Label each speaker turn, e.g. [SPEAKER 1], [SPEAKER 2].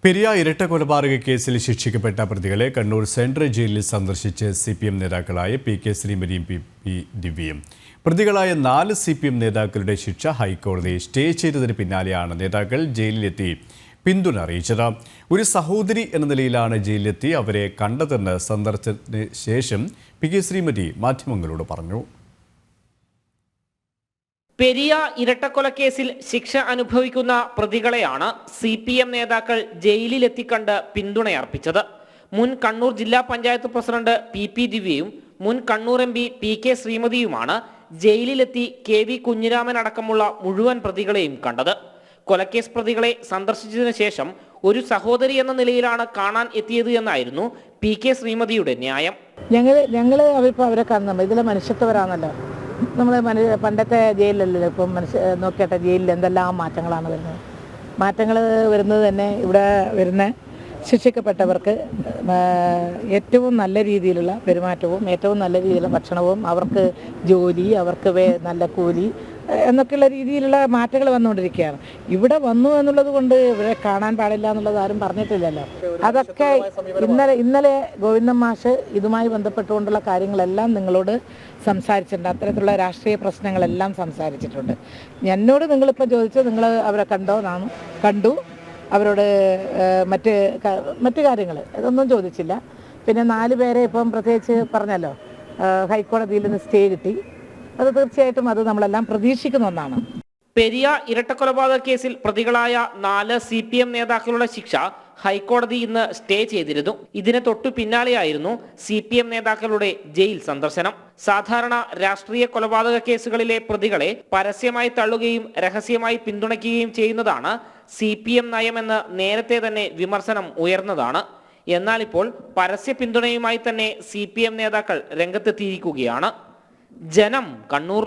[SPEAKER 1] പെരിയ ഇരട്ടക്കൊലപാതക കേസിൽ ശിക്ഷിക്കപ്പെട്ട പ്രതികളെ കണ്ണൂർ സെൻട്രൽ ജയിലിൽ സന്ദർശിച്ച് CPM നേതാക്കളായ PK ശ്രീമതിയും PP ദിവ്യയും. പ്രതികളായ 4 CPM നേതാക്കളുടെ ശിക്ഷ ഹൈക്കോടതി സ്റ്റേ ചെയ്തതിന് പിന്നാലെയാണ് നേതാക്കൾ ജയിലിലെത്തി പിന്തുണ അറിയിച്ചത്. ഒരു സഹോദരി എന്ന നിലയിലാണ് ജയിലിലെത്തി അവരെ കണ്ടതെന്ന് സന്ദർശനത്തിന് ശേഷം PK ശ്രീമതി മാധ്യമങ്ങളോട് പറഞ്ഞു.
[SPEAKER 2] പെരിയ ഇരട്ടക്കൊലക്കേസിൽ ശിക്ഷ അനുഭവിക്കുന്ന പ്രതികളെയാണ് CPM നേതാക്കൾ ജയിലിലെത്തിക്കണ്ട് പിന്തുണയർപ്പിച്ചത്. മുൻ കണ്ണൂർ ജില്ലാ പഞ്ചായത്ത് പ്രസിഡന്റ് PP ദിവ്യയും മുൻ Kannur MP PK ശ്രീമതിയുമാണ് ജയിലിലെത്തി KV Kunhiraman അടക്കമുള്ള മുഴുവൻ പ്രതികളെയും കണ്ടത്. കൊലക്കേസ് പ്രതികളെ സന്ദർശിച്ചതിനു ശേഷം ഒരു സഹോദരി എന്ന നിലയിലാണ് കാണാൻ എത്തിയത് എന്നായിരുന്നു PK ശ്രീമതിയുടെ ന്യായം.
[SPEAKER 3] ഞങ്ങള് അവരെ കാണുന്നുണ്ട്, ഇതിലെ മനുഷ്യത്വരാണല്ലോ. നമ്മൾ പണ്ടത്തെ ജയിലിലല്ലോ ഇപ്പം നോക്കിയാട്ടെ, ജയിലിൽ എന്തെല്ലാം മാറ്റങ്ങളാണ് വരുന്നത്. മാറ്റങ്ങൾ വരുന്നത് തന്നെ ഇവിടെ വരുന്ന ശിക്ഷിക്കപ്പെട്ടവർക്ക് ഏറ്റവും നല്ല രീതിയിലുള്ള പെരുമാറ്റവും ഏറ്റവും നല്ല രീതിയിലുള്ള ഭക്ഷണവും അവർക്ക് ജോലി, അവർക്ക് നല്ല കൂലി എന്നൊക്കെയുള്ള രീതിയിലുള്ള മാറ്റങ്ങൾ വന്നുകൊണ്ടിരിക്കുകയാണ്. ഇവിടെ വന്നു എന്നുള്ളത് കൊണ്ട് ഇവരെ കാണാൻ പാടില്ല എന്നുള്ളത് ആരും പറഞ്ഞിട്ടില്ലല്ലോ. അതൊക്കെ ഇന്നലെ ഗോവിന്ദൻ മാഷ് ഇതുമായി ബന്ധപ്പെട്ടുകൊണ്ടുള്ള കാര്യങ്ങളെല്ലാം നിങ്ങളോട് സംസാരിച്ചിട്ടുണ്ട്. അത്തരത്തിലുള്ള രാഷ്ട്രീയ പ്രശ്നങ്ങളെല്ലാം സംസാരിച്ചിട്ടുണ്ട്. എന്നോട് നിങ്ങളിപ്പോൾ ചോദിച്ചു നിങ്ങൾ അവരെ കണ്ടു, അവരോട് മറ്റ് കാര്യങ്ങൾ ഇതൊന്നും ചോദിച്ചില്ല. പിന്നെ 4 പേരെ ഇപ്പം പ്രത്യേകിച്ച് പറഞ്ഞല്ലോ, ഹൈക്കോടതിയിൽ നിന്ന് സ്റ്റേ കിട്ടി. അത് തീർച്ചയായിട്ടും അത് നമ്മളെല്ലാം പ്രതീക്ഷിക്കുന്ന ഒന്നാണ്.
[SPEAKER 2] പെരിയ ഇരട്ടക്കൊലപാതക കേസിൽ പ്രതികളായ 4 CPM നേതാക്കളുടെ ശിക്ഷ ഹൈക്കോടതി ഇന്ന് സ്റ്റേ ചെയ്തിരുന്നു. ഇതിന് തൊട്ടു പിന്നാലെയായിരുന്നു CPM നേതാക്കളുടെ ജയിൽ സന്ദർശനം. സാധാരണ രാഷ്ട്രീയ കൊലപാതക കേസുകളിലെ പ്രതികളെ പരസ്യമായി തള്ളുകയും രഹസ്യമായി പിന്തുണയ്ക്കുകയും ചെയ്യുന്നതാണ് CPM നയമെന്ന് നേരത്തെ തന്നെ വിമർശനം ഉയർന്നതാണ്. എന്നാൽ ഇപ്പോൾ പരസ്യ പിന്തുണയുമായി തന്നെ CPM നേതാക്കൾ രംഗത്തെത്തിയിരിക്കുകയാണ്. ജനം, കണ്ണൂർ.